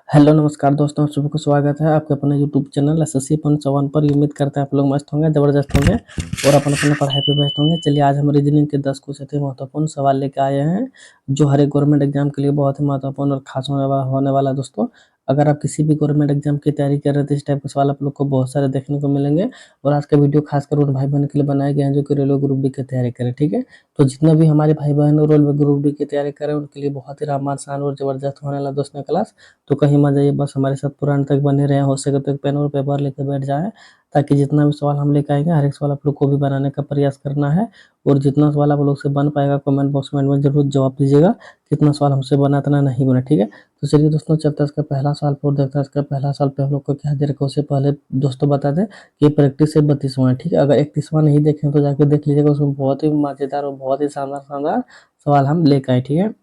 Hello नमस्कार दोस्तों, आप सभी को स्वागत है आपके अपने यूट्यूब चैनल एसएससी पॉइंट 7 पर। उम्मीद करते हैं आप लोग मस्त होंगे, ज़बरदस्त होंगे और अपन अपने पढ़ाई पे व्यस्त होंगे। चलिए आज हम रीजनिंग के 10 कुछ अति महत्वपूर्ण सवाल लेके आए हैं जो हर एक गवर्नमेंट एग्जाम के लिए बहुत ही महत्वपूर्ण और खास होने वाला है दोस्तों। अगर आप किसी भी गवर्नमेंट एग्जाम की तैयारी कर रहे हैं तो इस टाइप के सवाल आप लोग को बहुत सारे देखने को मिलेंगे। और आज का वीडियो खासकर उन भाई बहन के लिए बनाए गए हैं जो कि रेलवे ग्रुप बी की तैयारी करें, ठीक है। तो जितने भी हमारे भाई बहन रेलवे ग्रुप डी की तैयारी करें उनके लिए बहुत ही राम आसान और जबरदस्त होने वाला दोस्तों क्लास। तो कहीं मत जाइए, बस हमारे साथ पूरा अंत तक बने रहें। हो सके तो एक पेन और पेपर लेकर बैठ जाएं ताकि जितना भी सवाल हम लेकर आएंगे हर एक सवाल आप लोग को भी बनाने का प्रयास करना है। और जितना सवाल आप लोग से बन पाएगा कमेंट बॉक्स में जरूर जवाब दीजिएगा। कितना सवाल हमसे बना इतना नहीं बना, ठीक है। तो चलिए दोस्तों चलते हैं इसका पहला सवाल पर और देखते हैं इसका पहला सवाल पे हम लोग को क्या दे रखा है। उससे पहले दोस्तों बता दें कि प्रैक्टिस से 32वां है, ठीक है। अगर 31वां नहीं देखें तो जाके देख लीजिएगा, उसमें बहुत ही मजेदार और बहुत ही शानदार शानदार सवाल हम लेकर आए, ठीक है।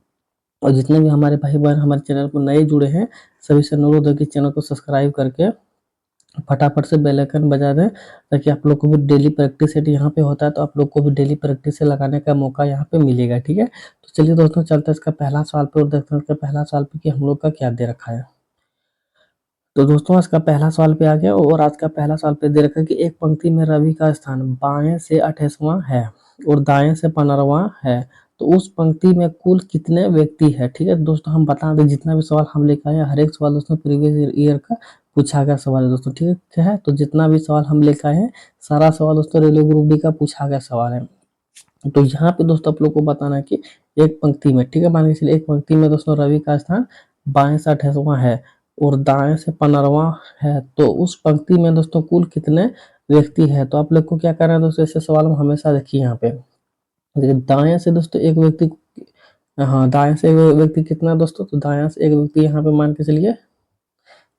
और जितने भी हमारे भाई बहन हमारे चैनल पर नए जुड़े हैं सभी से अनुरोध है कि चैनल को सब्सक्राइब करके फटाफट से बेल आइकन बजा दें ताकि आप लोग को भी डेली प्रैक्टिस सेट यहाँ पे होता है, तो आप लोग को भी डेली प्रैक्टिस से लगाने का मौका यहाँ पे मिलेगा, ठीक है। तो चलिए दोस्तों चलते हैं इसका पहला सवाल पे और देखते हैं इसका पहला सवाल पे कि हम लोग का क्या दे रखा है। तो दोस्तों आज का पहला सवाल पे आ गया और आज का पहला सवाल पे दे रखा है कि एक पंक्ति में रवि का स्थान बाएं से 28वां है और दाएं से 15वां है, तो उस पंक्ति में कुल कितने व्यक्ति है, ठीक है। दोस्तों हम बता दें जितना भी सवाल हम लेकर आए हैं हर एक सवाल दोस्तों प्रीवियस ईयर का पूछा गया सवाल है दोस्तों, ठीक है। क्या है, तो जितना भी सवाल हम लेकर आए हैं सारा सवाल दोस्तों रेलवे ग्रुप डी का पूछा गया सवाल है। तो यहाँ पे दोस्तों आप लोग को बताना है कि एक पंक्ति में, ठीक है, मान के चलिए एक पंक्ति में दोस्तों रवि का स्थान बाएं से 28वां है और दाएं से 15वां है, तो उस पंक्ति में दोस्तों कुल कितने व्यक्ति है। तो आप लोग को क्या करना है दोस्तों, ऐसे सवाल में हमेशा देखिए यहाँ पे देखिए दाएं से दोस्तों एक व्यक्ति, हाँ दाएं से एक व्यक्ति कितना है दोस्तों, तो दाएं से एक व्यक्ति यहाँ पे मान के चलिए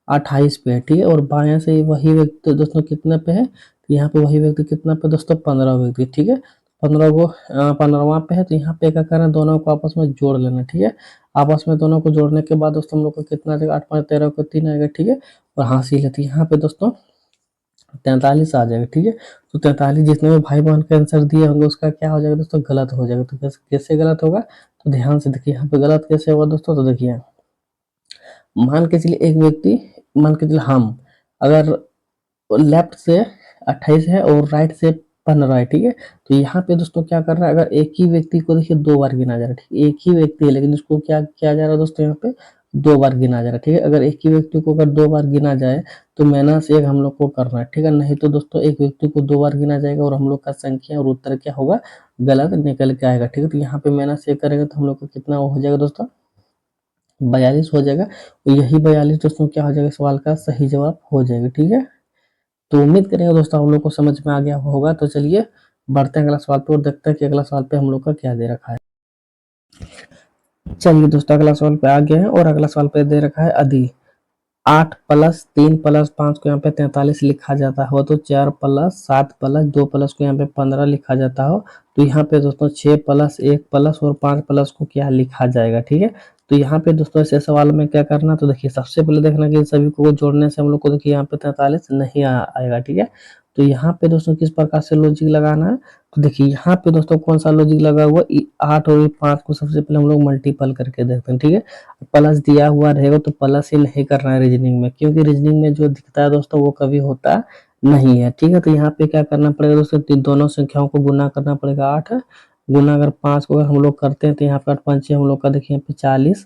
28 पे है, ठीक है। और बाएं से वही व्यक्ति दोस्तों कितने पे है, तो यहाँ पे वही व्यक्ति कितना पे दोस्तों 15 व्यक्ति, ठीक है। 15 को 15वां पे है, तो यहाँ पे क्या करना है दोनों को आपस में जोड़ लेना, ठीक है। आपस में दोनों को जोड़ने के बाद दोस्तों हम लोग को कितना आ जाएगा, 8 5 13 को 3 आएगा, ठीक है। और हासिल है तो यहाँ पे दोस्तों 43 आ जाएगा, ठीक है। तो 43 जितने भी भाई बहन के आंसर दिए होंगे उसका क्या हो जाएगा दोस्तों, गलत हो जाएगा। तो कैसे गलत होगा, तो ध्यान से देखिए यहाँ पे गलत कैसे होगा दोस्तों। तो देखिए मान के चलिए एक व्यक्ति, मान के चलिए हम अगर लेफ्ट से 28 है और राइट से 15 है, ठीक है। तो यहाँ पे दोस्तों क्या कर रहा है, अगर एक ही व्यक्ति को देखिए 2 बार गिना जा रहा है, ठीक है। एक ही व्यक्ति है लेकिन उसको क्या किया जा रहा है दोस्तों, यहाँ पे 2 बार गिना जा रहा है, ठीक है। अगर एक ही व्यक्ति को अगर 2 बार गिना जाए तो -1 हम लोग को करना है, ठीक है। नहीं तो दोस्तों एक व्यक्ति को 2 बार गिना जाएगा और हम लोग का संख्या और उत्तर क्या होगा, गलत निकल के आएगा, ठीक है। तो यहाँ पे -1 करेंगे तो हम लोग का कितना हो जाएगा दोस्तों, 42 हो जाएगा। और यही 42 दोस्तों क्या हो जाएगा, सवाल का सही जवाब हो जाएगा, ठीक है। तो उम्मीद करेंगे दोस्तों हम लोग को समझ में आ गया होगा। तो चलिए बढ़ते हैं अगला सवाल पे और देखते हैं कि अगला सवाल पे हम लोग का क्या दे रखा है। चलिए दोस्तों अगला सवाल पे आ गए हैं और अगला सवाल पे दे रखा है यदि 8 + 3 + 5 को यहाँ पे 43 लिखा जाता हो, तो 4 + 7 + 2 प्लस को यहाँ पे 15 लिखा जाता हो, तो यहाँ पे दोस्तों 6 + 1 + और 5 प्लस को क्या लिखा जाएगा, ठीक है। तो यहाँ पे दोस्तों ऐसे सवाल में क्या करना, तो देखिए सबसे पहले देखना कि सभी को जोड़ने से हम लोग को देखिए यहाँ पे 43 नहीं आएगा, ठीक है। तो यहाँ पे दोस्तों किस प्रकार से लॉजिक लगाना है, तो देखिए यहाँ पे दोस्तों कौन सा लॉजिक लगा हुआ, 8 और 5 को सबसे पहले हम लोग मल्टीपल करके देखते हैं, ठीक है। प्लस दिया हुआ रहेगा तो प्लस ही नहीं करना है रीजनिंग में, क्योंकि रीजनिंग में जो दिखता है दोस्तों वो कभी होता नहीं है, ठीक है। तो यहाँ पे क्या करना पड़ेगा दोस्तों, दोनों संख्याओं को गुना करना पड़ेगा। 8 गुना अगर 5 को अगर हम लोग करते हैं तो यहाँ पे 8 5 हम लोग का देखिए यहाँ पे 40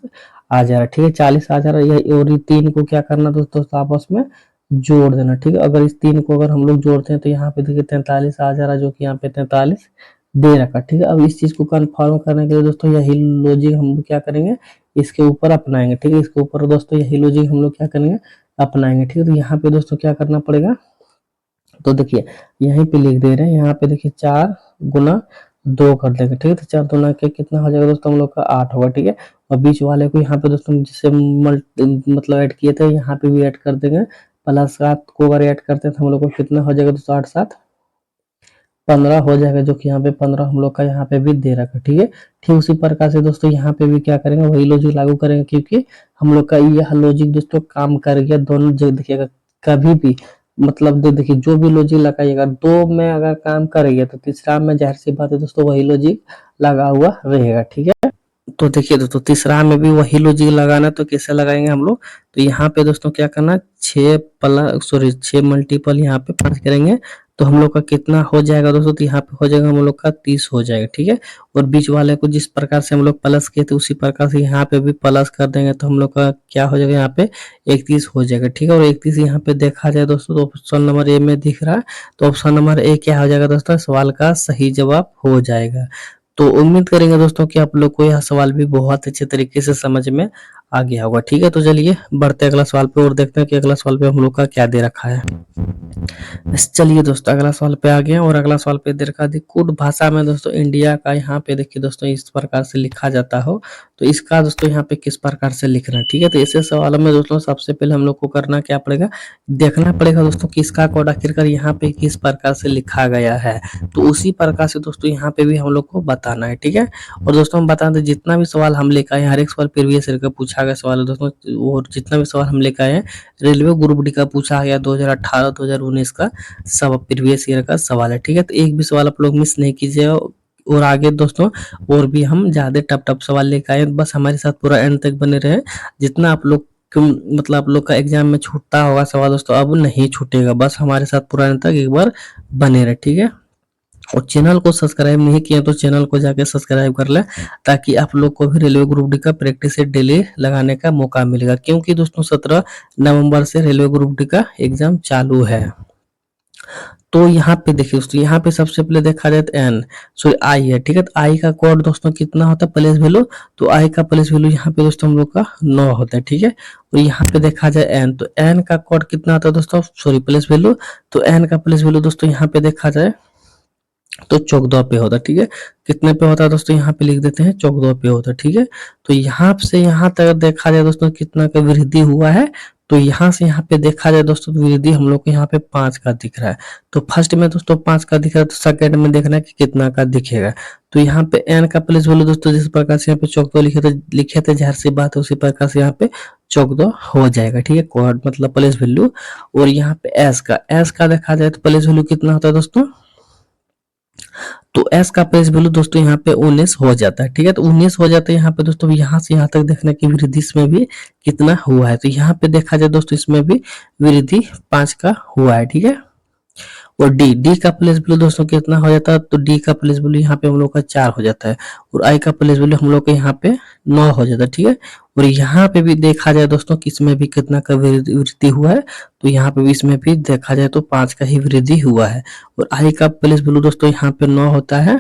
आ जा रहा है, ठीक है। 40 आ जा रहा है, और ये 3 को क्या करना दोस्तों आपस में जोड़ देना, ठीक है। अगर इस 3 को अगर हम लोग जोड़ते हैं तो यहाँ पे देखिए 43 आ जा रहा है, जो कि यहाँ पे 43 दे रखा, ठीक है। अब इस चीज को कन्फर्म करने के लिए दोस्तों यही लॉजिक हम लोग क्या करेंगे, इसके ऊपर अपनाएंगे, ठीक है। इसके ऊपर दोस्तों यही लॉजिक हम लोग क्या करेंगे, अपनाएंगे, ठीक है। तो यहाँ पे दोस्तों क्या करना पड़ेगा, तो देखिए यहीं पे लिख दे रहे हैं, यहाँ पे देखिए 4 × 2 कर देंगे, ठीक है। तो 4 दूना के कितना हो जाएगा दोस्तों, हम लोग का 8 होगा, ठीक है। और बीच वाले को यहाँ पे दोस्तों जिससे मतलब ऐड किए थे यहाँ पे भी ऐड कर देंगे। +7 को अगर ऐड करते हैं तो हम लोग को कितना हो जाएगा दोस्तों, 8 7 15 हो जाएगा, जो कि यहाँ पे 15 हम लोग का यहाँ पे भी दे रखा, ठीक है। ठीक उसी प्रकार से दोस्तों यहाँ पे भी क्या करेंगे, वही लॉजिक लागू करेंगे, क्योंकि हम लोग का यह लॉजिक दोस्तों काम कर गया दोनों जगह। देखिएगा कभी भी मतलब देखिए जो भी लॉजिक लगाइएगा 2 में अगर काम करेगा तो तीसरा में जाहिर सी बात है दोस्तों वही लॉजिक लगा हुआ रहेगा, ठीक है। तो देखिए दोस्तों तीसरा में भी वही लॉजिक लगाना, तो कैसे लगाएंगे हम लोग। तो यहाँ पे दोस्तों क्या करना, 6 मल्टीपल यहाँ पे 5 करेंगे तो हम लोग का कितना हो जाएगा दोस्तों, तो यहाँ पे हो जाएगा हम लोग का 30 हो जाएगा, ठीक है। और बीच वाले को जिस प्रकार से हम लोग प्लस किए थे उसी प्रकार से यहाँ पे भी प्लस कर देंगे तो हम लोग का क्या हो जाएगा, यहाँ पे 31 हो जाएगा, ठीक है। और 31 यहाँ पे देखा जाए दोस्तों तो ऑप्शन नंबर ए में दिख रहा है, तो ऑप्शन नंबर ए क्या हो जाएगा दोस्तों, सवाल का सही जवाब हो जाएगा। तो उम्मीद करेंगे दोस्तों कि आप लोग को यह सवाल भी बहुत अच्छे तरीके से समझ में आ गया होगा, ठीक है। तो चलिए बढ़ते अगला सवाल पे और देखते हैं कि अगला सवाल पे हम लोग का क्या दे रखा है। चलिए दोस्तों अगला सवाल पे आ गया और अगला सवाल पे दे रखा है कुड भाषा में दोस्तों इंडिया का, यहाँ पे देखिए दोस्तों इस प्रकार से लिखा जाता हो, तो इसका दोस्तों यहाँ पे किस प्रकार से लिखना है, ठीक है। तो ऐसे सवालों में दोस्तों सबसे पहले हम लोग को करना क्या पड़ेगा, देखना पड़ेगा दोस्तों कि इसका कोड आखिरकार यहाँ पे किस प्रकार से लिखा गया है, तो उसी प्रकार से दोस्तों यहाँ पे भी हम लोग को बताना है, ठीक है। और दोस्तों हम बता दें जितना भी सवाल हम लेकर आए हर एक सवाल प्रीवियस ईयर का पूछा गया सवाल है दोस्तों, और जितना भी सवाल हम लेकर आए हैं रेलवे ग्रुप डी का पूछा गया 2018 2019 का सब प्रीवियस ईयर का सवाल है, ठीक है। तो एक भी सवाल आप लोग मिस नहीं कीजिएगा। और आगे दोस्तों और भी हम ज्यादा टफ टफ सवाल लेकर आए, बस हमारे साथ पूरा एंड तक बने रहे। जितना आप लोग मतलब आप लोग का एग्जाम में छूटता होगा सवाल दोस्तों अब नहीं छूटेगा, बस हमारे साथ पूरा एंड तक एक बार बने रहे, ठीक है। और चैनल को सब्सक्राइब नहीं किया तो चैनल को जाके सब्सक्राइब कर ले, ताकि आप लोग को भी रेलवे ग्रुप डी का प्रैक्टिस से डेली लगाने का मौका मिलेगा, क्योंकि दोस्तों 17 नवंबर से रेलवे ग्रुप डी का एग्जाम चालू है। तो यहाँ पे देखिए दोस्तों यहाँ पे सबसे पहले देखा जाए तो एन सॉरी आई है, ठीक है। तो आई का कोड दोस्तों कितना होता है प्लेस वैल्यू, तो आई का प्लेस वैल्यू यहाँ पे दोस्तों हम लोग का 9 होता है, ठीक है। और यहाँ पे देखा जाए एन, तो एन का कोड कितना होता है दोस्तों, सॉरी प्लेस वैल्यू, तो एन का प्लेस वैल्यू दोस्तों यहाँ पे देखा जाए तो 14 पे होता है, ठीक है। कितने पे होता है दोस्तों यहाँ पे लिख देते हैं 14 पे होता है, ठीक है। तो यहाँ से यहाँ तक देखा जाए दोस्तों कितना का वृद्धि हुआ है, तो यहाँ से यहाँ पे देखा जाए दोस्तों तो वृद्धि हम लोग को यहाँ पे 5 का दिख रहा है। तो फर्स्ट में दोस्तों 5 का दिख रहा है, तो सेकंड में देखना है कि कितना का दिखेगा। तो यहाँ पे एन का प्लेस वैल्यू दोस्तों जिस प्रकार से यहाँ पे 14 लिखे थे जाहिर सी बात है उसी प्रकार से यहाँ पे 14 हो जाएगा, ठीक है। कोड मतलब प्लेस वैल्यू। और यहाँ पे एस का देखा जाए तो प्लेस वैल्यू कितना होता है दोस्तों, तो एस का प्लेस वैल्यू दोस्तों यहाँ पे 19 हो जाता है, ठीक है। तो 19 हो जाता है यहाँ पे दोस्तों, यहाँ से यहाँ तक देखना कि वृद्धि इसमें भी कितना हुआ है, तो यहाँ पे देखा जाए दोस्तों इसमें भी वृद्धि 5 का हुआ है, ठीक है। और डी का प्लेस वैल्यू दोस्तों कितना हो जाता है, तो डी का प्लेस वैल्यू यहाँ पे हम लोग का 4 हो जाता है। और आई का प्लेस वैल्यू हम लोग का यहाँ पे 9 हो जाता है, ठीक है। और यहाँ पे भी देखा जाए दोस्तों कि इसमें भी कितना का वृद्धि हुआ है, तो यहाँ पे भी इसमें भी देखा जाए तो 5 का ही वृद्धि हुआ है। और आई का प्लेस वैल्यू दोस्तों यहाँ पे 9 होता है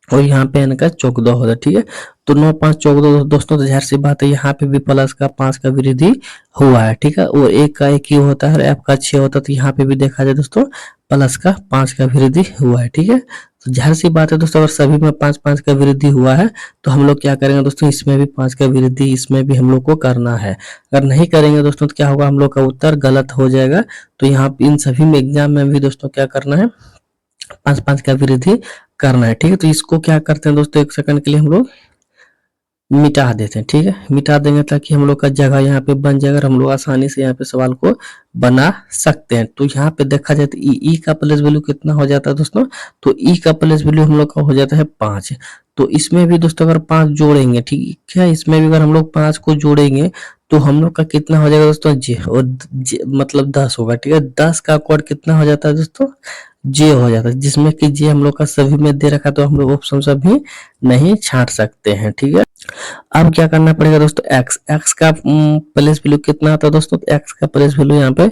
और यहाँ पे एन का 14 होता है, ठीक है। तो 9 5 14 दोस्तों, तो जाहिर सी बात है यहाँ पे भी प्लस का 5 का वृद्धि हुआ है, ठीक है। और एक का 1 ही होता है और एफ का 6 होता है, तो यहाँ पे भी देखा जाए दोस्तों प्लस का 5 का वृद्धि हुआ है, ठीक है। तो जाहिर सी बात है दोस्तों अगर सभी में 5 5 का वृद्धि हुआ है तो हम लोग क्या करेंगे दोस्तों, इसमें भी 5 का वृद्धि इसमें भी हम लोग को करना है। अगर नहीं करेंगे दोस्तों तो क्या होगा, हम लोग का उत्तर गलत हो जाएगा। तो यहाँ इन सभी में एग्जाम में भी दोस्तों क्या करना है, 5 5 का वृद्धि करना है, ठीक है। तो इसको क्या करते हैं दोस्तों, 1 सेकंड के लिए हम लोग मिटा देते हैं, ठीक है। मिटा देंगे ताकि हम लोग का जगह यहाँ पे बन जाएगा, हम लोग आसानी से यहाँ पे सवाल को बना सकते हैं। तो यहाँ पे देखा जाए तो ई का प्लेस वैल्यू कितना हो जाता है दोस्तों, तो ई का प्लेस वैल्यू हम लोग का हो जाता है 5। तो इसमें भी दोस्तों अगर 5 जोड़ेंगे, ठीक है, इसमें भी अगर हम लोग 5 को जोड़ेंगे तो हम लोग का कितना हो जाएगा दोस्तों, जे, और मतलब 10 होगा, ठीक है। 10 का कोड कितना हो जाता है दोस्तों, जे हो जाता है, जिसमें कि जे हम लोग का सभी में दे रखा, तो हम लोग ऑप्शन सभी नहीं छांट सकते हैं, ठीक है। अब क्या करना पड़ेगा दोस्तों, एक्स का प्लेस वैल्यू कितना होता है दोस्तों, एक्स का प्लेस वैल्यू यहाँ पे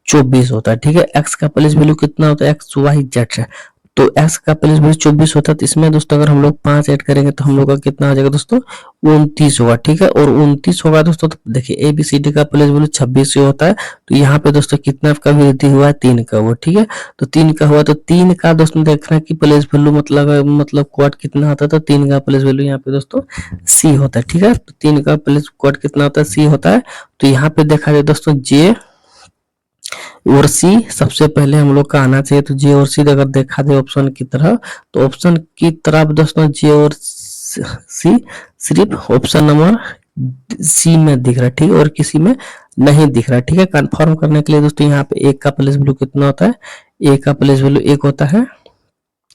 24 होता है, ठीक है। एक्स का प्लेस वैल्यू कितना होता है, एक्स वाई जेड है, तो एक्स का प्लेस वैल्यू 24 होता है। तो इसमें दोस्तों अगर हम लोग 5 ऐड करेंगे तो हम लोग का कितना हो जाएगा दोस्तों, 29 होगा, ठीक है। और 29 होगा दोस्तों, तो देखिए ए बी सी डी का प्लेस वैल्यू 26 से होता है, तो यहाँ पे दोस्तों कितना का वृद्धि हुआ है, 3 का वो, ठीक है। तो 3 का हुआ, तो 3 का दोस्तों देखना कि प्लेस वैल्यू मतलब क्वाड कितना होता है, तो 3 का प्लेस वैल्यू यहाँ पे दोस्तों सी होता है, ठीक है। तो 3 का प्लेस क्वाड कितना होता है, सी होता है। तो यहाँ पे देखा जाए दोस्तों जे और सी सबसे पहले हम लोग का आना चाहिए, तो जे और सी अगर देखा जाए ऑप्शन की तरह, तो ऑप्शन की तरफ दोस्तों जे और सी सिर्फ ऑप्शन नंबर सी में दिख रहा है, ठीक है, और किसी में नहीं दिख रहा है, ठीक है। कंफर्म करने के लिए दोस्तों यहाँ पे एक का प्लेस वैल्यू कितना होता है, एक का प्लेस वैल्यू 1 होता है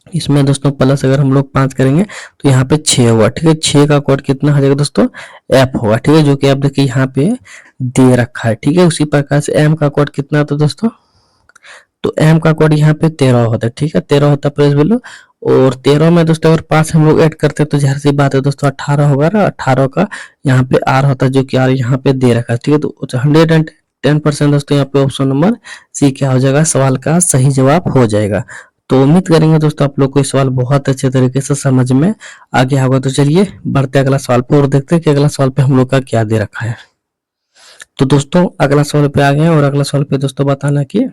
इसमें दोस्तों प्लस अगर हम लोग 5 करेंगे तो यहाँ पे 6 हुआ, ठीक है। 6 का कोड कितना आ जाएगा दोस्तों, एफ होगा, ठीक है, जो कि आप देखिए यहाँ पे दे रखा है, ठीक है। उसी प्रकार से एम का कोड कितना आता है दोस्तों, तो एम का कोड यहाँ पे 13 होता है, ठीक है, 13 होता है प्रेस वैल्यू। और 13 में दोस्तों अगर 5 हम लोग ऐड करते हैं तो जाहिर सी बात है दोस्तों 18 होगा ना, 18 का यहाँ पे आर होता है, जो कि आर यहाँ पे दे रखा है, ठीक है। तो 110% दोस्तों यहाँ पे ऑप्शन नंबर सी क्या हो जाएगा, सवाल का सही जवाब हो जाएगा। तो उम्मीद करेंगे दोस्तों आप लोग को ये सवाल बहुत अच्छे तरीके से समझ में आ गया होगा। तो चलिए बढ़ते अगला सवाल पे और देखते हैं कि अगला सवाल पे हम लोग का क्या दे रखा है। तो दोस्तों अगला सवाल पे आ गए और अगला सवाल पे दोस्तों बताना कि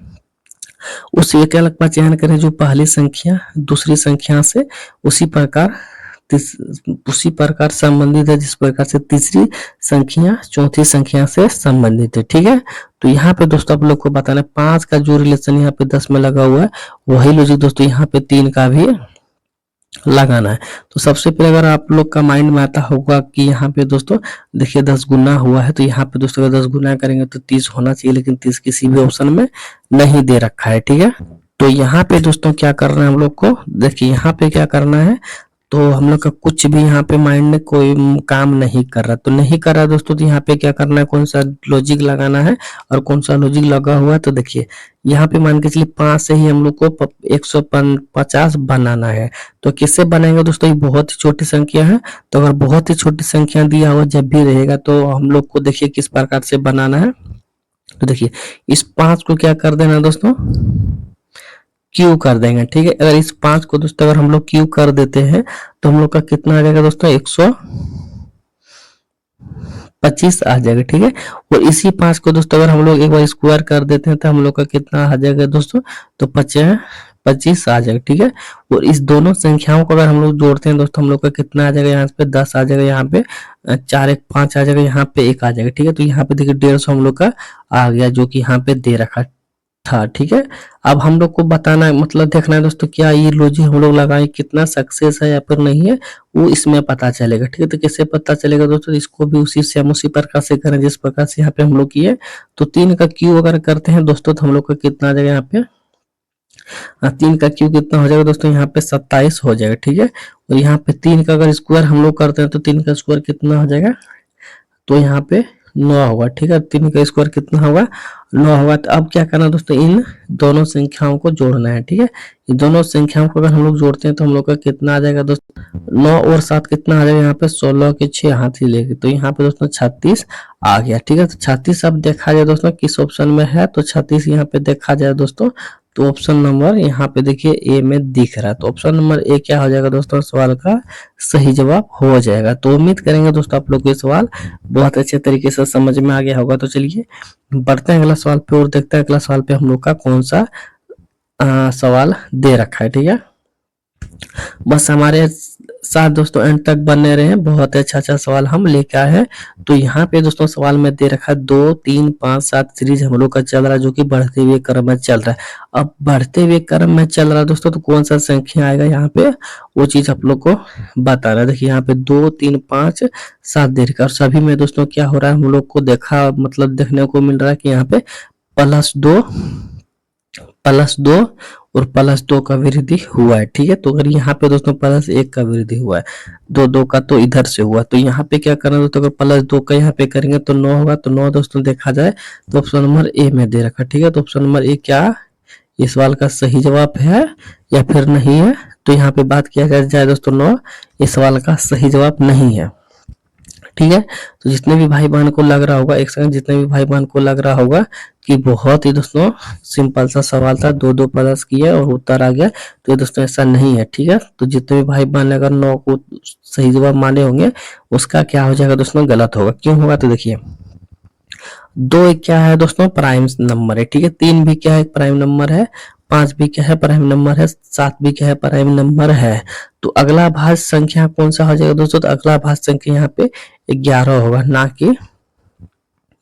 उस एकलक का चयन करें जो पहली संख्या दूसरी संख्या से उसी प्रकार संबंधित है जिस प्रकार से तीसरी संख्या चौथी संख्या से संबंधित है, ठीक है। तो यहाँ पे दोस्तों आप लोग को बताना 5 का जो रिलेशन यहाँ पे 10 में लगा हुआ है वही लॉजिक दोस्तों यहाँ पे 3 का भी लगाना है। तो सबसे पहले अगर आप लोग का माइंड में आता होगा कि यहाँ पे दोस्तों देखिए 10 गुना हुआ है, तो यहाँ पे दोस्तों अगर 10 गुना करेंगे तो 30 होना चाहिए, लेकिन 30 किसी भी ऑप्शन में नहीं दे रखा है, ठीक है। तो यहाँ पे दोस्तों क्या करना है हम लोग को, देखिए यहाँ पे क्या करना है, तो हम लोग का कुछ भी यहाँ पे माइंड में कोई काम नहीं कर रहा, तो नहीं कर रहा दोस्तों, तो यहाँ पे क्या करना है, कौन सा लॉजिक लगाना है और कौन सा लॉजिक लगा हुआ है। तो देखिए यहाँ पे मान के चलिए 5 से ही हम लोग को 150 बनाना है। तो किससे बनाएंगे दोस्तों, ये बहुत ही छोटी संख्या है, तो अगर बहुत ही छोटी संख्या दिया हुआ जब भी रहेगा तो हम लोग को देखिए किस प्रकार से बनाना है। तो देखिए इस 5 को क्या कर देना दोस्तों, क्यू कर देंगे, ठीक है। अगर इस 5 को दोस्तों अगर हम लोग क्यू कर देते हैं तो हम लोग का कितना आ जाएगा दोस्तों, 125 आ जाएगा, ठीक है। और इसी 5 को दोस्तों अगर हम लोग एक बार स्क्वायर कर देते हैं तो हम लोग का कितना आ जाएगा दोस्तों, तो 25 आ जाएगा, ठीक है। और इस दोनों संख्याओं को अगर हम लोग जोड़ते हैं दोस्तों हम लोग का कितना आ जाएगा, यहाँ पे 10 आ जाएगा, यहाँ पे 4 1 5 आ जाएगा, यहाँ पे 1 आ जाएगा, ठीक है। तो यहाँ पे देखिए 150 हम लोग का आ गया, जो कि यहाँ पे दे रखा था, ठीक है। अब हम लोग को बताना है, मतलब देखना है दोस्तों क्या ये लॉजिक हम लोग लगाए कितना सक्सेस है या फिर नहीं है, वो इसमें पता चलेगा, ठीक है। तो कैसे पता चलेगा दोस्तों, इसको भी उसी प्रकार से करें जिस प्रकार से यहाँ पे हम लोग किए। तो 3 का क्यू अगर करते हैं दोस्तों तो हम लोग का कितना आ जाएगा, यहाँ पे 3 का क्यू कितना हो जाएगा दोस्तों, यहाँ पे 27 हो जाएगा, ठीक है। और यहाँ पे 3 का अगर स्क्वायर हम लोग करते हैं तो 3 का स्क्वायर कितना हो जाएगा, तो यहाँ पे 9 होगा, ठीक है। 3 का स्क्वायर कितना होगा, 9 होगा। तो अब क्या करना दोस्तों, इन दोनों संख्याओं को जोड़ना है, ठीक है। इन दोनों संख्याओं को अगर हम लोग जोड़ते हैं तो हम लोग का कितना आ जाएगा दोस्तों, 9 और 7 कितना आ जाएगा, यहाँ पे 16 के 6 हाथ ही लेके, तो यहाँ पे दोस्तों 36 आ गया, ठीक है। तो 36 अब देखा जाए दोस्तों किस ऑप्शन में है, तो 36 यहाँ पे देखा जाए दोस्तों तो ऑप्शन नंबर यहाँ पे देखिए ए में दिख रहा है, तो ऑप्शन नंबर ए क्या हो जाएगा दोस्तों, सवाल का सही जवाब हो जाएगा। तो उम्मीद करेंगे दोस्तों आप लोग को ये सवाल बहुत अच्छे तरीके से समझ में आ गया होगा। तो चलिए बढ़ते हैं अगला सवाल पे और देखते हैं अगला सवाल पे हम लोग का कौन सा सवाल दे रखा है, ठीक है। बस हमारे साथ दोस्तों एंड तक बने रहे, बहुत अच्छा सवाल हम लेके आए हैं। तो यहाँ पे दोस्तों सवाल में दे रखा है 2 3 5 7 सीरीज हम लोग का चल रहा है, जो कि बढ़ते हुए क्रम में चल रहा है। अब बढ़ते हुए क्रम में चल रहा है दोस्तों, तो कौन सा संख्या आएगा यहाँ पे, वो चीज आप लोग को बता रहा है। देखिए यहाँ पे 2 3 5 7 दे रखा है, और सभी में दोस्तों क्या हो रहा है हम लोग को मतलब देखने को मिल रहा है कि यहाँ पे +2 और +2 का वृद्धि हुआ है, ठीक है। तो अगर यहाँ पे दोस्तों +1 का वृद्धि हुआ है, 2 का तो इधर से हुआ, तो यहाँ पे क्या करना दोस्तों, अगर +2 का यहाँ पे करेंगे तो 9 होगा, तो 9 दोस्तों देखा जाए तो ऑप्शन नंबर ए में दे रखा, ठीक है। तो ऑप्शन नंबर ए क्या इस सवाल का सही जवाब है या फिर नहीं है, तो यहाँ पे बात किया जाए दोस्तों 9 इस सवाल का सही जवाब नहीं है, ठीक है। तो जितने भी भाई बहन को लग रहा होगा, एक सेकंड, जितने भी भाई बहन को लग रहा होगा कि बहुत ही दोस्तों सिंपल सा सवाल था, 2 प्लस किया और उत्तर आ गया, तो ये दोस्तों ऐसा नहीं है, ठीक है। तो जितने भी भाई बहन अगर 9 को सही जवाब माने होंगे उसका क्या हो जाएगा दोस्तों, गलत होगा। क्यों होगा, तो देखिए 2 एक क्या है दोस्तों, प्राइम नंबर है, ठीक है। 3 भी क्या है, प्राइम नंबर है। 5 भी क्या है, प्राइम नंबर है। 7 भी क्या है, प्राइम नंबर है। तो अगला भाज्य संख्या कौन सा हो जाएगा दोस्तों, तो अगला भाज्य संख्या यहाँ पे 11 होगा, ना कि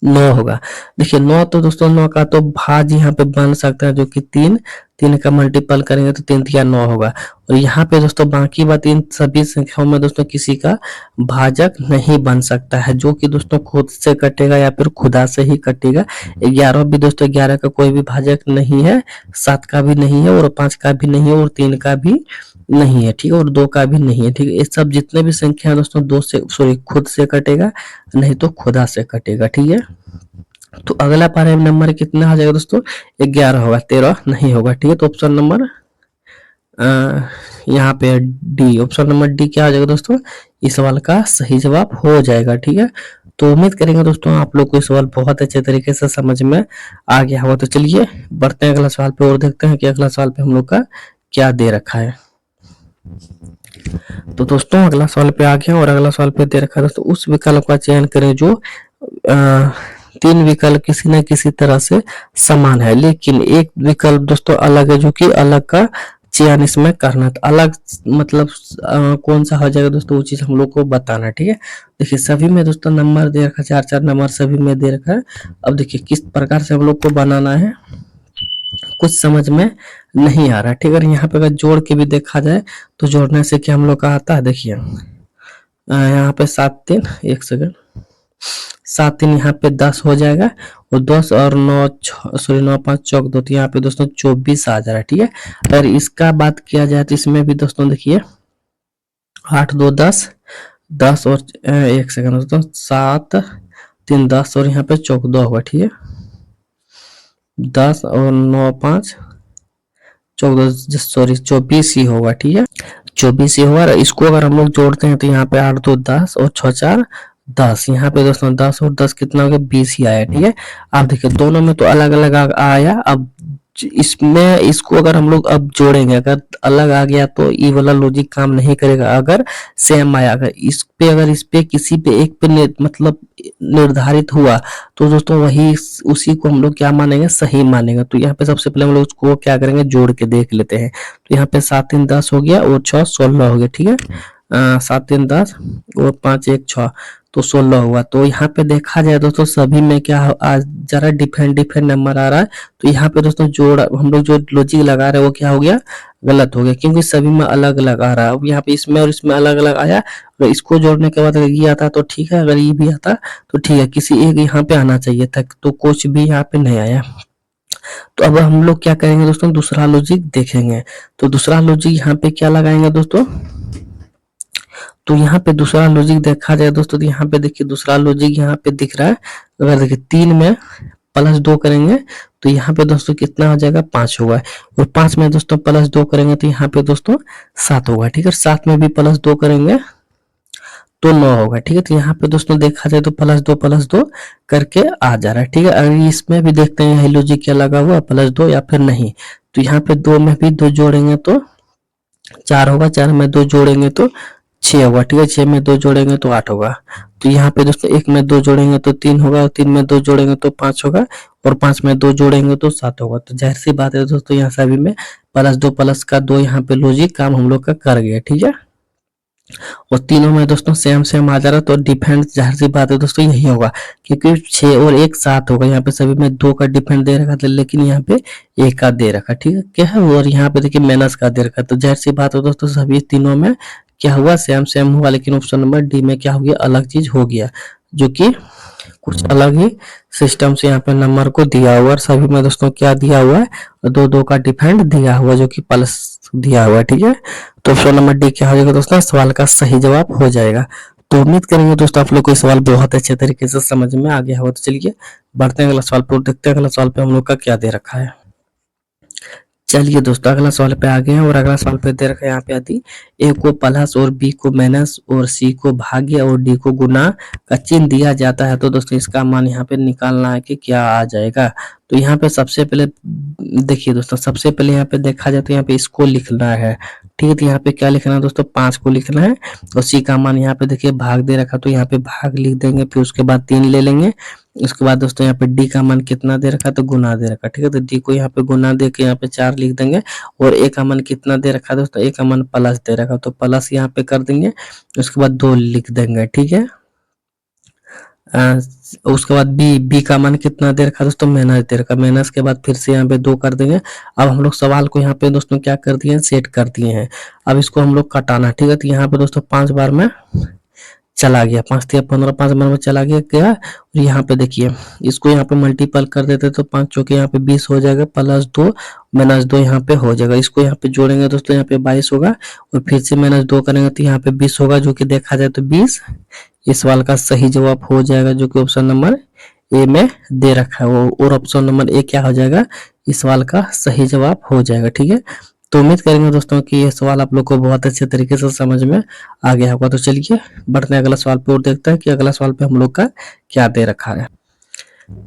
9 होगा। देखिए 9 तो दोस्तों 9 का तो भाज्य यहाँ पे बन सकता है, जो कि 3 का मल्टीपल करेंगे तो 3 या 9 होगा। और यहाँ पे दोस्तों बाकी बात, इन सभी संख्याओं में दोस्तों किसी का भाजक नहीं बन सकता है, जो कि दोस्तों खुद से कटेगा या फिर खुदा से ही कटेगा। 11 भी दोस्तों 11 का कोई भी भाजक नहीं है, 7 का भी नहीं है और 5 का भी नहीं है और 3 का भी नहीं है, ठीक है, और 2 का भी नहीं है, ठीक है। ये सब जितने भी संख्या है दोस्तों 2 से सॉरी खुद से कटेगा, नहीं तो खुदा से कटेगा, ठीक है। तो अगला प्राइम नंबर कितना आ जाएगा दोस्तों, 11 होगा, 13 नहीं होगा, ठीक है। तो ऑप्शन नंबर यहाँ पे डी, ऑप्शन नंबर डी क्या आ जाएगा दोस्तों, इस सवाल का सही जवाब हो जाएगा, ठीक है। तो उम्मीद करेंगे दोस्तों आप लोग को ये सवाल बहुत अच्छे तरीके से समझ में आ गया होगा। तो चलिए बढ़ते हैं अगला सवाल पे और देखते हैं कि अगला सवाल पे हम लोग का क्या दे रखा है। तो दोस्तों अगला सवाल पे आ गया और अगला सवाल पे दे रखा है दोस्तों, उस विकल्प का चयन करें जो 3 विकल्प किसी न किसी तरह से समान है, लेकिन एक विकल्प दोस्तों अलग है, जो कि अलग का चयन इसमें करना। तो अलग मतलब कौन सा हो जाएगा दोस्तों, वो चीज हम लोग को बताना है, ठीक है। देखिए सभी में दोस्तों नंबर दे रखा है, 4-4 नंबर सभी में दे रखा है। अब देखिए किस प्रकार से हम लोग को बनाना है, कुछ समझ में नहीं आ रहा है, ठीक है। यहाँ पे अगर जोड़ के भी देखा जाए तो जोड़ने से क्या हम लोग का आता है, देखिए यहाँ पे 7-3, 1 सेकंड, 7-3 यहाँ पे 10 हो जाएगा, और 10 और 9 सॉरी 9-5 चौक 2, तो यहाँ पे दोस्तों 24 आ जा रहा है, ठीक है। अगर इसका बात किया जाए तो इसमें भी दोस्तों देखिए 8-2 10, 10 और 1 सेकंड दोस्तों 7-3 10 और यहाँ पे चौक 2 होगा, ठीक है। 10 और 9-5 14 सॉरी 24 ही होगा, ठीक है। 24 ही होगा। इसको अगर हम लोग जोड़ते हैं तो यहाँ पे 8-2 10 और 6-4 10, यहाँ पे दोस्तों 10 और 10 कितना हो गया, 20 ही आया, ठीक है। आप देखिए दोनों में तो अलग अलग आया। अब इसमें इसको अगर हम लोग अब जोड़ेंगे, अगर अलग आ गया तो ये वाला लॉजिक काम नहीं करेगा। अगर सेम आया, अगर इस पे किसी पे एक पे मतलब निर्धारित हुआ तो दोस्तों वही उसी को हम लोग क्या मानेंगे, सही मानेंगे। तो यहाँ पे सबसे पहले हम लोग उसको क्या करेंगे, जोड़ के देख लेते हैं। तो यहाँ पे 7-3 10 हो गया और 6 16 हो गया, ठीक है। 7-3 10 और 5 1 6 तो 16 हुआ। तो यहाँ पे देखा जाए दोस्तों सभी में क्या आज जरा डिफरेंट नंबर आ रहा है। तो यहाँ पे दोस्तों जोड़ हम लोग जो लॉजिक लगा रहे हैं वो क्या हो गया, गलत हो गया, क्योंकि सभी में अलग अलग आ रहा है। अब यहाँ पे इसमें और इसमें अलग अलग आया, अगर इसको जोड़ने के बाद अगर ये आता तो ठीक है, अगर ये भी आता तो ठीक है, किसी एक यहाँ पे आना चाहिए था, तो कुछ भी यहाँ पे नहीं आया। तो अब हम लोग क्या करेंगे दोस्तों, दूसरा लॉजिक देखेंगे। तो दूसरा लॉजिक यहाँ पे क्या लगाएंगे दोस्तों, तो यहाँ पे दूसरा लॉजिक देखा जाए दोस्तों, तो यहाँ पे देखिए दूसरा लॉजिक यहाँ पे दिख रहा है। अगर देखिए 3 में +2 करेंगे तो यहाँ पे दोस्तों कितना हो जाएगा, 5 होगा। और 5 में दोस्तों +2 करेंगे तो यहाँ पे दोस्तों 7 होगा, ठीक है। 7 में भी +2 करेंगे तो 9 होगा, ठीक है। तो यहाँ पे दोस्तों देखा जाए तो +2 करके आ जा रहा है, ठीक है। अगर इसमें भी देखते हैं यही लॉजिक क्या लगा हुआ, +2 या फिर नहीं। तो यहाँ पे 2 में भी 2 जोड़ेंगे तो 4 होगा, 4 में 2 जोड़ेंगे तो 6 होगा, ठीक है। 6 में 2 जोड़ेंगे तो 8 होगा। तो यहाँ पे दोस्तों 1 में 2 जोड़ेंगे तो 3 होगा, और 3 में 2 जोड़ेंगे तो 5 होगा, और 5 में 2 जोड़ेंगे तो 7 होगा। तो जाहिर सी बात है दोस्तों यहाँ सभी में +2 यहाँ पे लॉजिक काम हम लोग का कर गया, ठीक है। और तीनों में दोस्तों सेम आ जा रहा, तो डिफरेंस जाहिर सी बात है दोस्तों यही होगा, क्योंकि 6 और 1 7 होगा। यहाँ पे सभी में 2 का डिफरेंस दे रखा था, लेकिन यहाँ पे 1 का दे रखा, ठीक है क्या है। और यहाँ पे देखिए माइनस का दे रखा, तो जाहिर सी बात है दोस्तों सभी तीनों में क्या हुआ, सेम हुआ। लेकिन ऑप्शन नंबर डी में क्या हो गया, अलग चीज हो गया, जो कि कुछ अलग ही सिस्टम से यहाँ पे नंबर को दिया हुआ। और सभी में दोस्तों क्या दिया हुआ है, 2-2 का डिफरेंट दिया हुआ, जो कि प्लस दिया हुआ है, ठीक है। तो ऑप्शन नंबर डी क्या हो जाएगा दोस्तों, सवाल का सही जवाब हो जाएगा। तो उम्मीद करेंगे दोस्तों आप लोग को सवाल बहुत अच्छे तरीके से समझ में आ गया होगा। तो चलिए बढ़ते हैं अगला सवाल पर, देखते हैं अगला सवाल पे हम लोग का क्या दे रखा है। चलिए दोस्तों अगला सवाल पे आ गए हैं, और अगला सवाल पे दे रखा है यहाँ पे आती, ए को प्लस और बी को माइनस और सी को भाग्य और डी को गुना का चिन्ह दिया जाता है। तो दोस्तों इसका मान यहाँ पे निकालना है कि क्या आ जाएगा। तो यहाँ पे सबसे पहले देखिए दोस्तों, सबसे पहले यहाँ पे देखा जाए तो यहाँ पे इसको लिखना है, ठीक है। तो यहाँ पे क्या लिखना है दोस्तों, 5 को लिखना है, और सी का मान यहाँ पे देखिए भाग दे रखा, तो यहाँ पे भाग लिख देंगे, फिर उसके बाद 3 ले लेंगे। उसके बाद दोस्तों यहाँ पे डी का मान कितना दे रखा, तो गुना दे रखा, ठीक है। तो डी को यहाँ पे गुना दे के यहाँ पे 4 लिख देंगे, और ए का मान कितना दे रखा दोस्तों, ए का मान प्लस दे रखा, तो प्लस यहाँ पे कर देंगे। उसके बाद 2 लिख देंगे, ठीक है। उसके बाद बी का मान कितना दे रखा दोस्तों, माइनस दे रखा, माइनस के बाद फिर से यहाँ पे 2 कर देंगे। अब हम लोग सवाल को यहाँ पे दोस्तों क्या कर दिए हैं, सेट कर दिए हैं। अब इसको हम लोग कटाना, ठीक है। तो यहाँ पे दोस्तों 5 बार में चला गया, 5 तिया 15, 5 नंबर चला गया। और यहाँ पे देखिए इसको यहाँ पे मल्टीपल कर देते तो 5 चौके यहाँ पे 20 हो जाएगा, +2 -2 यहाँ पे हो जाएगा। इसको यहाँ पे जोड़ेंगे दोस्तों यहाँ पे 22 होगा, और फिर से -2 करेंगे तो यहाँ पे 20 होगा, जो कि देखा जाए तो 20 इस सवाल का सही जवाब हो जाएगा, जो कि ऑप्शन नंबर ए में दे रखा है वो, और ऑप्शन नंबर ए क्या हो जाएगा, इस सवाल का सही जवाब हो जाएगा। ठीक है, तो उम्मीद करेंगे दोस्तों कि ये सवाल आप लोग को बहुत अच्छे तरीके से समझ में आ गया होगा। तो चलिए बढ़ते हैं अगला सवाल पे और देखते हैं कि अगला सवाल पे हम लोग का क्या दे रखा है।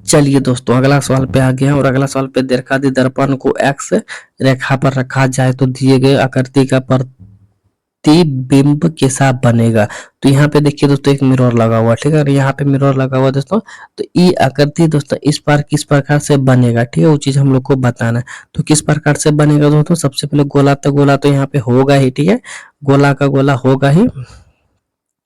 चलिए दोस्तों अगला सवाल पे आ गया, और अगला सवाल पे दे रखा है दर्पण को एक्स रेखा पर रखा जाए तो दिए गए आकृति का प्रतिबिंब कैसा बनेगा। तो यहाँ पे देखिए दोस्तों एक मिरर लगा हुआ, ठीक है, और यहाँ पे मिरर लगा हुआ दोस्तों। तो ये आकृति दोस्तों इस पर किस प्रकार से बनेगा, ठीक है, वो चीज हम लोग को बताना है। तो किस प्रकार से बनेगा दोस्तों, सबसे पहले गोला तो यहाँ पे होगा ही, ठीक है, गोला का गोला होगा ही।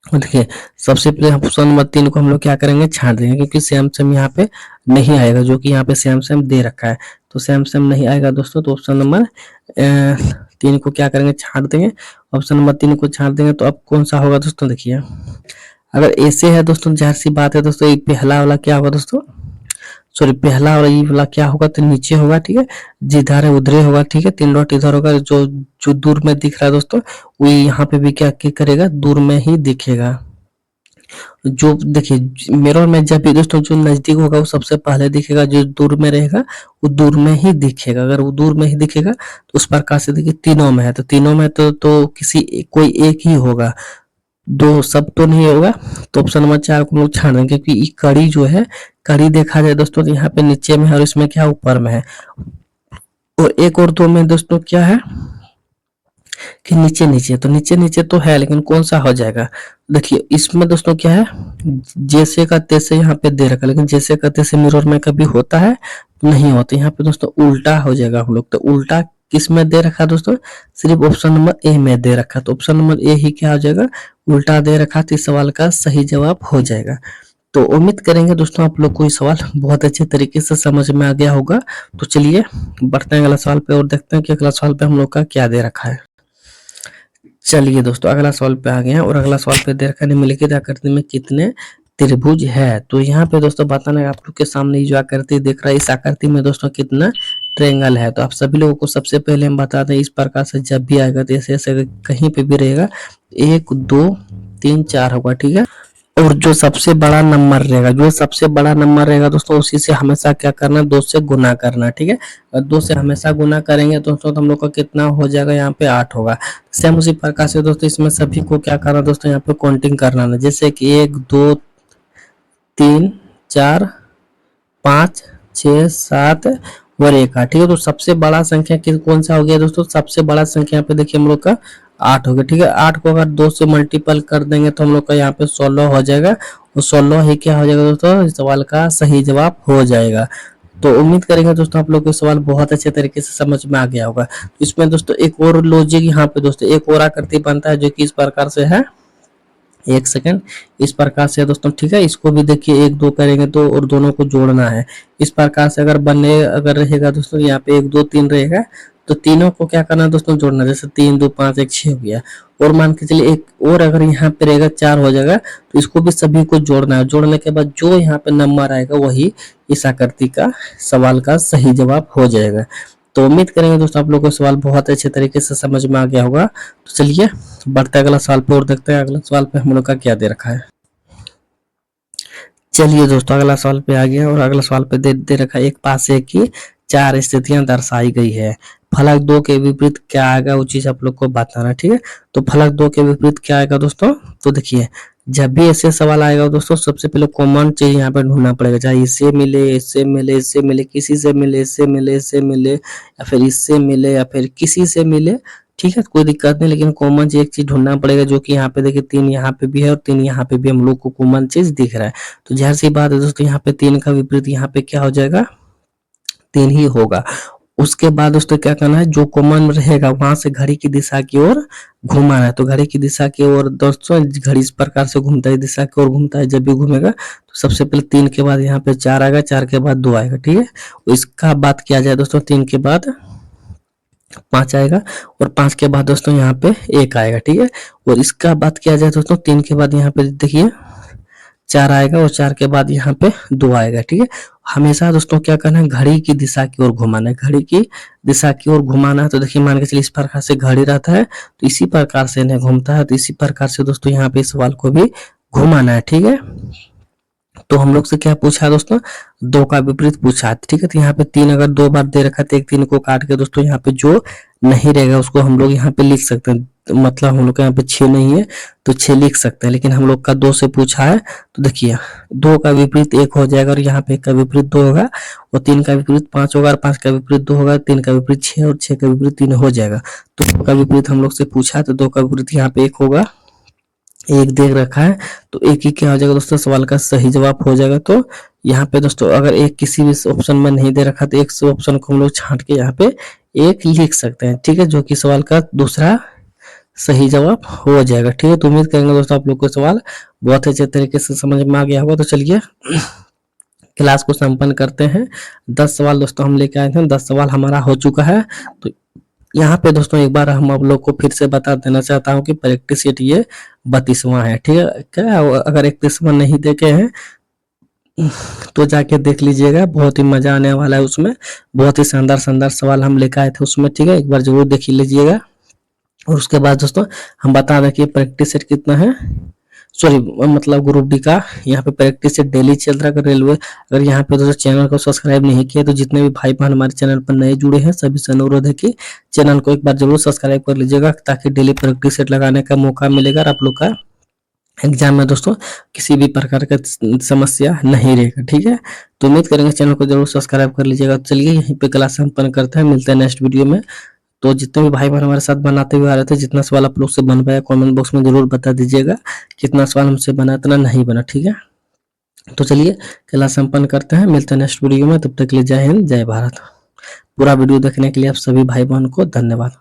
देखिए सबसे पहले ऑप्शन नंबर 3 को हम लोग क्या करेंगे, छांट देंगे, क्योंकि सेम सेम यहाँ पे नहीं आएगा, जो कि यहाँ पे सेम सेम दे रखा है। तो सेम सेम नहीं आएगा दोस्तों, तो ऑप्शन नंबर 3 को क्या करेंगे, छांट देंगे। ऑप्शन नंबर 3 को छांट देंगे तो अब कौन सा होगा दोस्तों, देखिए अगर ऐसे है दोस्तों, जाहिर सी बात है दोस्तों, ये पहला वाला क्या होगा दोस्तों, सॉरी पहला वाला ये वाला क्या होगा, तो नीचे होगा, ठीक है, जिधर है उधर होगा, ठीक है, 3 डॉट इधर होगा, जो जो दूर में दिख रहा है दोस्तों वो यहाँ पे भी क्या करेगा, दूर में ही दिखेगा। जो देखिए मिरर में जब भी दोस्तों जो नजदीक होगा वो सबसे पहले दिखेगा, जो दूर में रहेगा वो दूर में ही दिखेगा। अगर वो दूर में ही दिखेगा तो उस प्रकार से देखिए तीनों में है, तो तीनों में तो कोई एक ही होगा, दो सब तो नहीं होगा। तो ऑप्शन नंबर 4 को हम लोग छाड़ देंगे, क्योंकि ये कड़ी जो है, कड़ी देखा जाए दोस्तों तो यहाँ पे नीचे में है, और इसमें क्या ऊपर में है, और एक और दो में दोस्तों क्या है कि नीचे नीचे, तो नीचे नीचे तो है, लेकिन कौन सा हो जाएगा, देखिए इसमें दोस्तों क्या है, जैसे का तैसे यहाँ पे दे रखा, लेकिन जैसे का तैसे मिरर में कभी होता है नहीं होता, यहाँ पे दोस्तों उल्टा हो जाएगा हम लोग। तो उल्टा किस में दे रखा दोस्तों, सिर्फ ऑप्शन नंबर ए में दे रखा, तो ऑप्शन नंबर ए ही क्या हो जाएगा, उल्टा दे रखा, तो इस सवाल का सही जवाब हो जाएगा। तो उम्मीद करेंगे दोस्तों आप लोग को ये सवाल बहुत अच्छे तरीके से समझ में आ गया होगा। तो चलिए बढ़ते हैं अगला सवाल पे और देखते हैं कि अगला सवाल पे हम लोग का क्या दे रखा है। चलिए दोस्तों अगला सवाल पे आ गए हैं, और अगला सवाल पे दे रखा है निम्नलिखित आकृति में कितने त्रिभुज है। तो यहाँ पे दोस्तों बताना है, आप लोग के सामने जो आकृति दिख रहा है, इस आकृति में दोस्तों कितना ट्रायंगल है। तो आप सभी लोगों को सबसे पहले हम बता दें, इस प्रकार से जब भी आएगा तो ऐसे ऐसे कहीं पे भी रहेगा 1 2 3 4 होगा, ठीक है, और जो सबसे बड़ा नंबर रहेगा, जो सबसे बड़ा नंबर रहेगा दोस्तों उसी से हमेशा क्या करना, 2 से गुना करना, ठीक है, और 2 से हमेशा गुना करेंगे दोस्तों तो हम लोग का कितना हो जाएगा, यहाँ पे 8 होगा। सेम उसी प्रकार से दोस्तों इसमें सभी को क्या करना दोस्तों, यहाँ पे काउंटिंग करना है, जैसे कि 1 2 3 4 5 6 7 और 1 8, ठीक है। तो सबसे बड़ा संख्या कौन सा हो गया दोस्तों, सबसे बड़ा संख्या यहाँ पे देखिए हम लोग का 8 हो गया, ठीक है। 8 को अगर 2 से मल्टीपल कर देंगे तो हम लोग का यहाँ पे 16 हो जाएगा, और 16 ही क्या हो जाएगा दोस्तों, इस सवाल का सही जवाब हो जाएगा। तो उम्मीद करेंगे दोस्तों आप लोग को सवाल बहुत अच्छे तरीके से समझ में आ गया होगा। तो इसमें दोस्तों एक और लॉजिक यहाँ पे दोस्तों एक और आकृति बनता है, जो कि इस प्रकार से है, एक सेकंड, इस प्रकार से दोस्तों, ठीक है, इसको भी देखिए 1 2 करेंगे तो और दोनों को जोड़ना है। इस प्रकार से अगर रहेगा दोस्तों, यहाँ पे 1 2 3 रहेगा, तो तीनों को क्या करना है दोस्तों, जोड़ना, जैसे 3 2 5 1 6 हो गया, और मान के चलिए एक और अगर यहाँ पे रहेगा 4 हो जाएगा, तो इसको भी सभी को जोड़ना है। जोड़ने के बाद जो यहाँ पे नंबर आएगा वही इस आकृति का सवाल का सही जवाब हो जाएगा। तो उम्मीद करेंगे दोस्तों आप लोगों को सवाल बहुत अच्छे तरीके से समझ में आ गया होगा। तो चलिए बढ़ते अगला सवाल पे और देखते हैं अगला सवाल पे हम लोग का क्या दे रखा है। चलिए दोस्तों अगला सवाल पे आ गया, और अगला सवाल पे दे रखा है, एक पासे की 4 स्थितियां दर्शाई गई है, फलक 2 के विपरीत क्या आएगा, वो चीज आप लोग को बताना, ठीक है। तो फलक 2 के विपरीत क्या आएगा दोस्तों, तो देखिए जब भी ऐसे सवाल आएगा दोस्तों सबसे पहले कॉमन चीज यहाँ पे ढूंढना पड़ेगा, चाहे इससे मिले इससे मिले इससे मिले, किसी से मिले इससे मिले इससे मिले, या फिर इससे मिले या फिर किसी से मिले, ठीक है, कोई दिक्कत नहीं, लेकिन कॉमन एक चीज ढूंढना पड़ेगा, जो कि यहाँ पे देखिए 3 यहाँ पे भी है और 3 यहाँ पे भी हम लोग को कॉमन चीज दिख रहा है। तो जाहिर सी बात है दोस्तों, यहाँ पे 3 का विपरीत यहाँ पे क्या हो जाएगा, 3 ही होगा। उसके बाद दोस्तों क्या करना है, जो कॉमन रहेगा वहां से घड़ी की दिशा की ओर घुमाना है। तो घड़ी की दिशा की ओर दोस्तों, घड़ी इस प्रकार से घूमता है, दिशा की ओर घूमता है, जब भी घूमेगा तो सबसे पहले 3 के बाद यहाँ पे 4 आएगा, 4 के बाद 2 आएगा, ठीक है। इसका बात किया जाए दोस्तों, 3 के बाद 5 आएगा, और 5 के बाद दोस्तों यहाँ पे 1 आएगा, ठीक है। और इसका बात किया जाए दोस्तों 3 के बाद यहाँ पे देखिए 4 आएगा, और 4 के बाद यहाँ पे 2 आएगा, ठीक है। हमेशा दोस्तों क्या करना है, घड़ी की दिशा की ओर घुमाना है, घड़ी की दिशा की ओर घुमाना है। तो देखिए मान के चलिए इस प्रकार से घड़ी रहता है, तो इसी प्रकार से इन्हें घूमता है, तो इसी प्रकार से दोस्तों यहाँ पे इस सवाल को भी घुमाना है, ठीक है। तो हम लोग से क्या पूछा है दोस्तों, 2 का विपरीत पूछा है, ठीक है। तो यहाँ पे 3 अगर 2 बार दे रखा है तो एक 3 को काट के दोस्तों यहाँ पे जो नहीं रहेगा उसको हम लोग यहाँ पे लिख सकते हैं। मतलब हम लोग का यहाँ पे 6 नहीं है तो 6 लिख सकते हैं, लेकिन हम लोग का 2 से पूछा है, तो देखिए 2 का विपरीत 1 हो जाएगा, और यहाँ पे 1 का विपरीत 2 होगा, और 3 का विपरीत 5 होगा, और 5 का विपरीत 2 होगा, 3 का विपरीत 6, और 6 का विपरीत 3 हो जाएगा। तो 2 का विपरीत हम लोग से पूछा है, तो 2 का विपरीत यहाँ पे 1 होगा, 1 दे रखा है, तो 1 ही क्या हो जाएगा दोस्तों, सवाल का सही जवाब हो जाएगा। तो यहाँ पे दोस्तों अगर 1 किसी भी ऑप्शन में नहीं दे रखा तो 1 से ऑप्शन को हम लोग छांट के यहाँ पे 1 लिख सकते हैं, ठीक है, जो कि सवाल का दूसरा सही जवाब हो जाएगा, ठीक है। तो उम्मीद करेंगे दोस्तों आप लोग को सवाल बहुत अच्छे तरीके से समझ में आ गया होगा। तो चलिए क्लास को संपन्न करते हैं। 10 सवाल दोस्तों हम लेके आए थे, 10 सवाल हमारा हो चुका है। तो यहाँ पे दोस्तों एक बार हम आप लोग को फिर से बता देना चाहता हूँ कि प्रैक्टिस सेट ये 32वां है, ठीक है। क्या अगर 31वां नहीं देखे हैं तो जाके देख लीजिएगा, बहुत ही मजा आने वाला है उसमें, बहुत ही शानदार शानदार सवाल हम लेकर आए थे उसमें, ठीक है। एक बार जरूर देख लीजिएगा। और उसके बाद दोस्तों हम बता दें कि प्रैक्टिस सेट कितना है, सॉरी मतलब ग्रुप डी का यहाँ पे प्रैक्टिस सेट डेली चल रहा है रेलवे। अगर यहाँ पे दोस्तों चैनल को सब्सक्राइब नहीं किया तो जितने भी भाई बहन हमारे चैनल पर नए जुड़े हैं सभी से अनुरोध है कि चैनल को एक बार जरूर सब्सक्राइब कर लीजिएगा, ताकि डेली प्रैक्टिस सेट लगाने का मौका मिलेगा और आप लोग का एग्जाम में दोस्तों किसी भी प्रकार का समस्या नहीं रहेगा, ठीक है। तो उम्मीद करेंगे चैनल को जरूर सब्सक्राइब कर लीजिएगा। चलिए यहीं पे क्लास संपन्न करते हैं, मिलते हैं नेक्स्ट वीडियो में। तो जितने भी भाई बहन हमारे साथ बनाते हुए आ रहे थे, जितना सवाल आप लोग से बन पाया कमेंट बॉक्स में जरूर बता दीजिएगा, कितना सवाल हमसे बना इतना नहीं बना, ठीक है। तो चलिए क्लास संपन्न करते हैं, मिलते हैं नेक्स्ट वीडियो में, तब तक के लिए जय हिंद जय भारत। पूरा वीडियो देखने के लिए आप सभी भाई बहन को धन्यवाद।